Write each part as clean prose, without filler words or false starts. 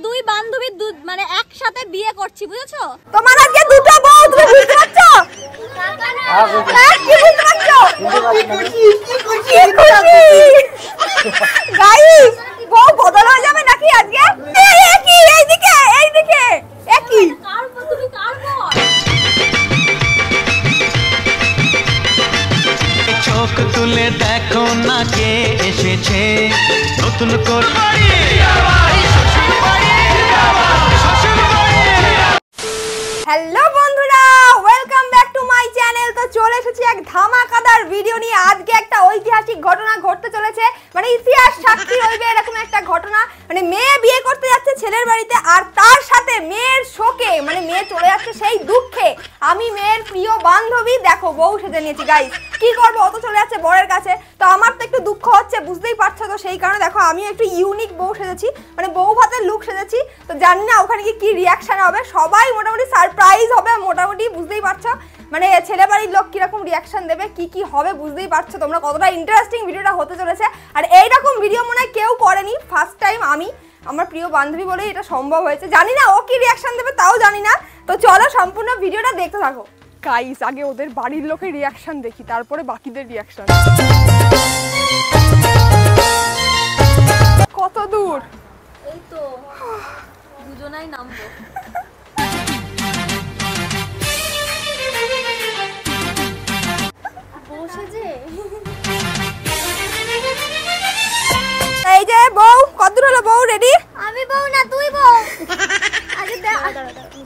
দুই বান্ধবী মানে একসাথে বিয়ে করছি, বুঝেছো? তোমার আজকে দুটো বউ, তুমি বুঝতে পারছো? কি বুঝতে পারছো? গাইস, বউ বদল হয়ে যাবে নাকি আজকে? একই, এইদিকে এইদিকে একই। কার পর তুমি কার পর? চোখ তুলে দেখো না কে এসেছে নতুন করে। হ্যালো বন্ধুরা, welcome back to my channel. তো চলে এসেছি এক ধামাকাদার ভিডিও নিয়ে। আজকে একটা ঐতিহাসিক ঘটনা ঘটতে চলেছে, মানে ইতিহাস সাক্ষী রইবে এরকম একটা ঘটনা। মানে মেয়ে বিয়ে করতে যাচ্ছে ছেলের বাড়িতে, আর তার সাথে মেয়ের শোকে, মানে মেয়ে চলে যাচ্ছে সেই দুঃখে আমি মেয়ের প্রিয় বান্ধবী দেখো বউ সেজে নিয়েছি। গাইস কি করবো, অত চলে যাচ্ছে বরের কাছে, তো আমার তো একটু দুঃখ হচ্ছে, বুঝতেই পারছো। তো সেই কারণে দেখো আমি একটু ইউনিক বউ সেজেছি, মানে বউ ভাতের লুক সেজেছি। তো জানি না ওখানে কি রিয়াকশন হবে, সবাই মোটামুটি সারপ্রাইজ হবে, মোটামুটি বুঝতেই পারছো। মানে ছেলে বাড়ির লোক কিরকম রিয়াকশন দেবে, কি হবে বুঝতেই পারছো তোমরা কতটা ইন্টারেস্টিং ভিডিওটা হতে চলেছে। আর এইরকম ভিডিও মনে হয় কেউ করেনি, ফার্স্ট টাইম আমি, আমার প্রিয় বান্ধবী বলেই এটা সম্ভব হয়েছে। জানি না ও কি রিয়াকশন দেবে, তাও জানি না। তো চলো সম্পূর্ণ ভিডিওটা দেখতে থাকো। গাইস আগে ওদের বাড়ির লোকের রিয়াকশন দেখি, তারপরে বাকিদের রিয়াকশন। কত দূর? এই তো দুজনাই নামবো। বসে যে এই যে বউ, কত দূর হলো? বউ রেডি? আমি বউ না তুই বউ। আগে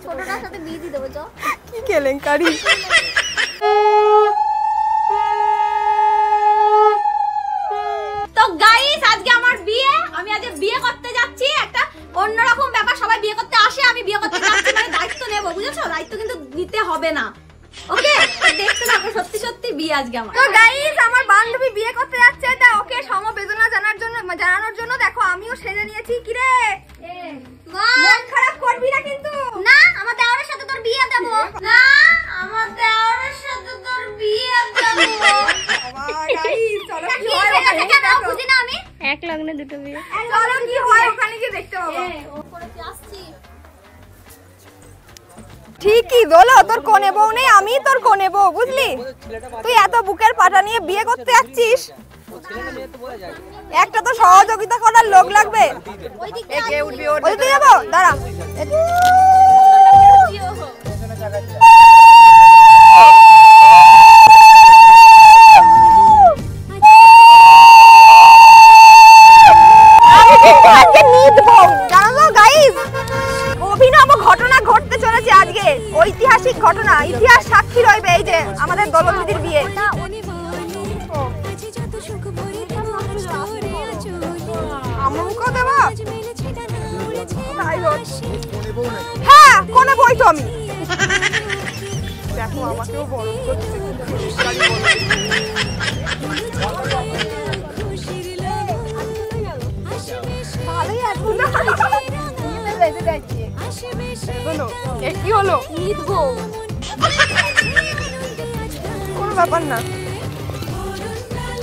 ছোটটার সাথে বিয়ে দিয়ে দেবো। কি কেলেঙ্কারি। তো গাইস আজকে আমার বিয়ে, আমি আজকে বিয়ে করতে যাচ্ছি। একটা অন্যরকম ব্যাপার, সবাই বিয়ে করতে আসে, আমি বিয়ে করতে যাচ্ছি, মানে দায়িত্ব নেব, বুঝেছো? দায়িত্ব কিন্তু নিতে হবে না, ওকে? দেখতে থাকো, সত্যি সত্যি বিয়ে আজকে আমার। তো গাইস আমার বান্ধবী বিয়ে করতে যাচ্ছে, তা ওকে সমবেদনা জানানোর জন্য দেখো আমিও সেজে নিয়েছি। কি রে মন খারাপ করবি না কিন্তু? না, আমার দেওরের সাথে তোর বিয়ে দেব। না, আমার দেওরের সাথে তোর বিয়ে দেব। বাবা গাইস চলো কি হয় ওখানে গিয়ে দেখো। বুঝি না আমি এক লগ্নে দুটো বিয়ে। চলো কি হয় ওখানে গিয়ে দেখতে পাবো। ওপরে কি আসছি? ঠিকই দোলো, তোর কোনে বউ নেই, আমি তোর কোনে বউ, বুঝলি? তুই এত বুকের পাটা নিয়ে বিয়ে করতে যাচ্ছিস, একটা তো সহযোগিতা করার লোক লাগবে। ওইদিকে যাবো, দাঁড়া। অভিনব ঘটনা ঘটতে চলেছে আজকে, ঐতিহাসিক ঘটনা, ইতিহাস সাক্ষী রইবে এই যে আমাদের দলদিদির বিয়ে। আমুকও দেবা? হ্যাঁ কোনে বই তো আমি। দেখো আমাকেও বড় করছে। ভালোই আছে না? কি হলো? কোনো ব্যাপার না,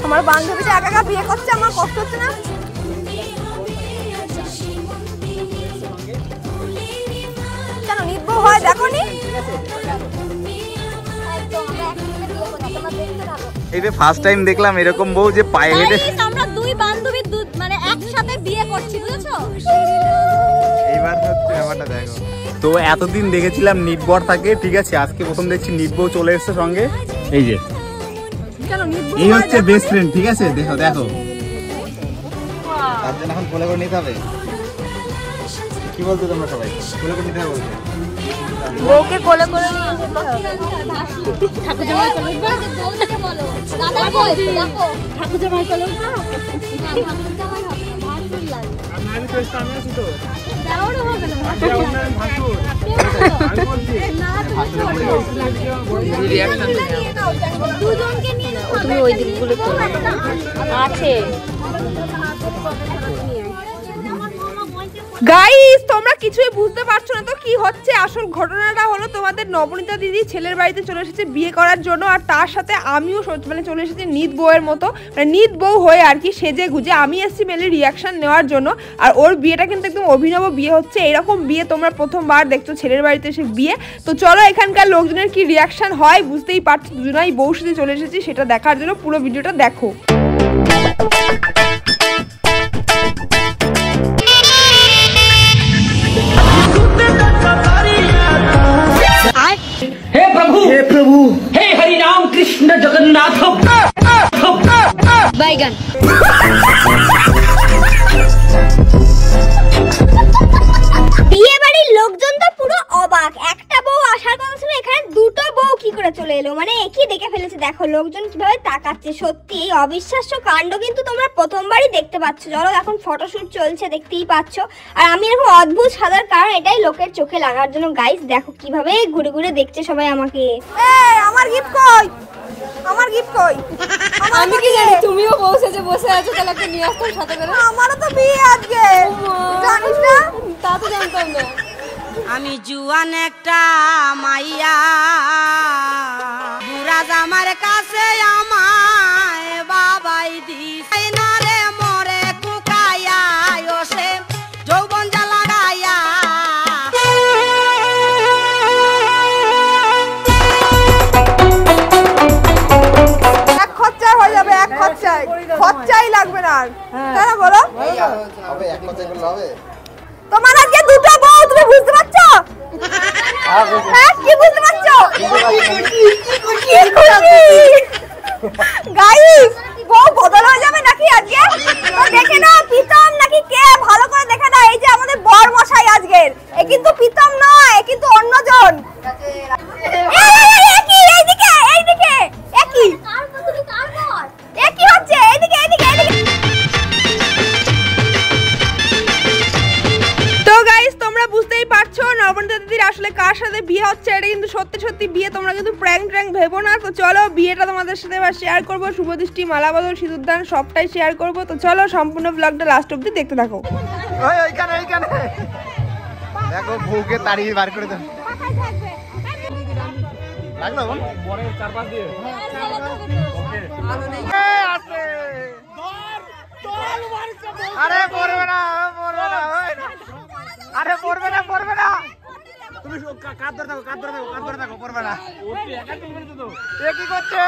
আমার বান্ধবীটা একা একা বিয়ে করছে, আমার কষ্ট হচ্ছে না? কেন নিবো হয় দেখো নি? এটা ফার্স্ট টাইম দেখলাম এরকম বউ যে পায়ে হেঁটে। আমরা দুই বান্ধবী মানে একসাথে বিয়ে করছি, বুঝেছো? এইবার হচ্ছে ব্যাপারটা দেখো। তো এতদিন দেখেছিলাম নিটবর থাকে, ঠিক আছে, আজকে প্রথম দেখছি নিটবউ চলে এসেছে সঙ্গে। এই যে এই হচ্ছে বেস্ট ফ্রেন্ড, ঠিক আছে? দেখো দেখো, তার জন্য এখন কোলে করে নিতে হবে। কি বলছো তোমরা সবাই? কোলে করে নিতে হবে বলছো? বউকে কোলে করে ঠাকুর জামাই চলো, দাদা কই দেখো, ঠাকুর জামাই চলো। ঠাকুর জামাই হবে, ভাসুর লাগে। আমি তো সামনে আছি তো। দাওড় হবে না, ভাসুর। আমি বলছি না, রিঅ্যাকশন দুজনকে নিয়ে নাও। তুমি ওই দিকগুলো আছে। গাইস তোমরা কিছুই বুঝতে পারছো না তো কি হচ্ছে। আসল ঘটনাটা হলো তোমাদের নবনীতা দিদি ছেলের বাড়িতে চলে এসেছে বিয়ে করার জন্য, আর তার সাথে আমিও মানে চলে এসেছি নিত বউয়ের মতো, মানে নিত বউ হয়ে আর কি সেজে গুজে। আমি এসেছি মেলে রিয়াকশন নেওয়ার জন্য, আর ওর বিয়েটা কিন্তু একদম অভিনব বিয়ে হচ্ছে। এরকম বিয়ে তোমরা প্রথমবার দেখছো ছেলের বাড়িতে এসে বিয়ে। তো চলো এখানকার লোকজনের কি রিয়াকশন হয় বুঝতেই পারছো, দুজনাই বউ সাথে চলে এসেছি সেটা দেখার জন্য পুরো ভিডিওটা দেখো। हे प्रभु हे हरि राम कृष्ण जगन्नाथ बैगन বিয়ে বাড়ির লোকজন তো পুরো অবাক। একটা বউ আসার কথা ছিল, এখানে দুটো বউ কি করে চলে এলো, মানে একই দেখে ফেলেছে। দেখো লোকজন কিভাবে তাকাচ্ছে, সত্যি এই অবিশ্বাস্য কাণ্ড কিন্তু তোমরা প্রথমবারই দেখতে পাচ্ছ। চলো এখন ফটোশুট চলছে, দেখতেই পাচ্ছ। আর আমি এরকম অদ্ভুত সাজার কারণ এটাই লোকের চোখে লাগার জন্য। গাইস দেখো কিভাবে ঘুরে ঘুরে দেখছে সবাই আমাকে। এই আমার গিফট কই, আমার গিফট কই? আমি কি জানি তুমিও বউ সেজে বসে আছো, তাহলে একটা নিয়ে আসতাম সাথে করে। আমারও তো বিয়ে আজকে, জানিস না? তা তো জানতাম না। আমি জুয়ান একটা মাইয়া, বুড়া জামার কাছে আমায় বাবাই দিছে না রে মরে কুকাইয়া ওসে যৌবন যা লাগাইয়া। এক খরচায় হয়ে যাবে, এক খরচায়, খরচাই লাগবে না আর। তাই না বলো? হবে এক কথাই বললে হবে। তোমার আজকে দুটো বউ, তুমি বুঝতে পারছো? হ্যাঁ কি বুঝতে পারছো? গাইস বউ বদল হয়ে যাবে নাকি আজকে? তো দেখে নাও প্রীতম নাকি কে, ভালো করে দেখে নাও। এই যে আমাদের বর মশাই আজকের, এ কিন্তু প্রীতম নয়, এ কিন্তু অন্যজন। এইদিকে এইদিকে, একই একই হচ্ছে, এইদিকে এইদিকে এইদিকে। তো গাইস তোমরা বুঝতেই পারছো নবনীতা দিদির আসলে কার সাথে বিয়ে হচ্ছে। এটা কিন্তু সত্যি সত্যি বিয়ে, তোমরা কিন্তু প্র্যাঙ্ক ভেবো না। তো চলো বিয়েটা তোমাদের সাথে এবার শেয়ার করবো, শুভদৃষ্টি মালাবদল সিঁদুরদান সবটাই শেয়ার করবো। তো চলো সম্পূর্ণ ব্লগটা লাস্ট অবধি দেখতে থাকো। ওইখানে ওইখানে দেখো বউকে তাড়িয়ে বার করে দেন। লাগলো বড় চারপাশ দিয়ে আরে পড়বে না, পড়বে না, আরে পড়বে না, পড়বে না। তুমি কাঁধ ধরে থাকো, কাঁধ ধরে থাকো, কাঁধ ধরে থাকো, পড়বে না। এ কি করছে?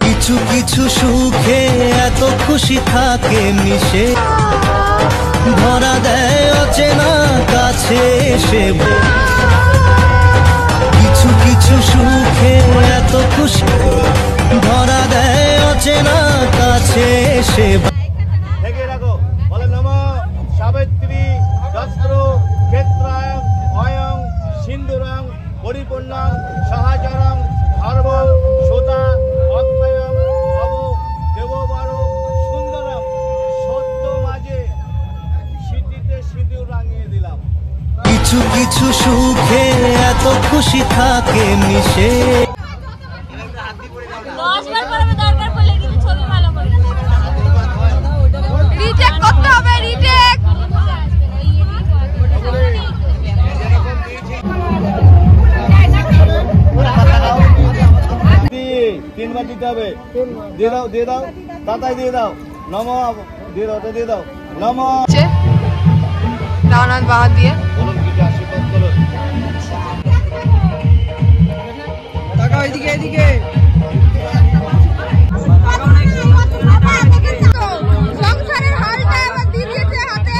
কিছু কিছু সুখে এত খুশি থাকে মিশে, ধরা দেয় অচেনা কাছে এসে। কিছু কিছু সুখে এত খুশি, ধরা দেয় অচেনা কাছে এসে। দেখে রাখো, বলে নমঃ সাবিত্রী দস্ত্র ক্ষেত্রায়ং অয়ং সিন্ধুরং পরিপূর্ণং সহচরং ধর্ম সোতা অক্ষয়ং অব দেববর সুন্দরং সত্য মাঝে স্মৃতিতে সিঁদুর রাঙিয়ে দিলাম। কিছু কিছু সুখে এত খুশি থাকে মিশে। রিটেক করতে হবে, রিটেক। তিনবার দিতে হবে, দিয়ে দাও, দিয়ে দাও, তাতাই দিয়ে দাও, নমঃ দিয়ে দাও, দিয়ে দাও, নমঃ। ডানাত বাহাত দিয়ে বলুন কিছু আশীর্বাদ করুন। টাকা এদিকে এদিকে। সংসারের হালটা এবার দিয়ে দিয়েছে হাতে।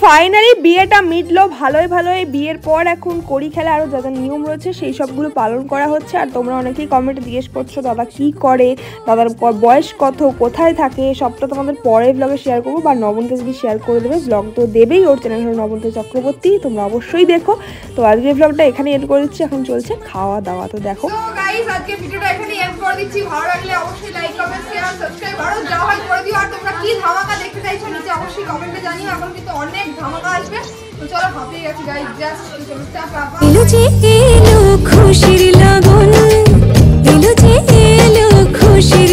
ফাইনালি বিয়েটা মিটলো ভালোই ভালোই। বিয়ের পর এখন কড়ি খেলা আরও যা যা নিয়ম রয়েছে সেই সবগুলো পালন করা হচ্ছে। আর তোমরা অনেকেই কমেন্টে জিজ্ঞেস করছো দাদা কি করে, দাদার বয়স কত, কোথায় থাকে, সবটা তোমাদের পরের ব্লগে শেয়ার করবো। বা নবনীতা যদি শেয়ার করে দেবে, ব্লগ তো দেবেই, ওর চ্যানেল হলো নবনীতা চক্রবর্তী, তোমরা অবশ্যই দেখো। তো আজকের ব্লগটা এখানে এন্ড করে দিচ্ছি, এখন চলছে খাওয়া দাওয়া। তো দেখো গাইস, আজকে ভিডিওটা এখানে এন্ড করে দিচ্ছি। ভালো লাগলে অবশ্যই লাইক, কমেন্ট, শেয়ার, সাবস্ক্রাইব আরো যা হয় করে দিও। আর তোমরা কি ধামাকা দেখতে চাইছো নিচে অবশ্যই কমেন্টে জানিও। এখন কিন্তু অনেক ধামাকা আসবে। তো চলো হাঁপিয়ে গেছি গাইস, জাস্ট চলো টাটা। এলো যে এলো খুশির লগন, এলো যে এলো খুশির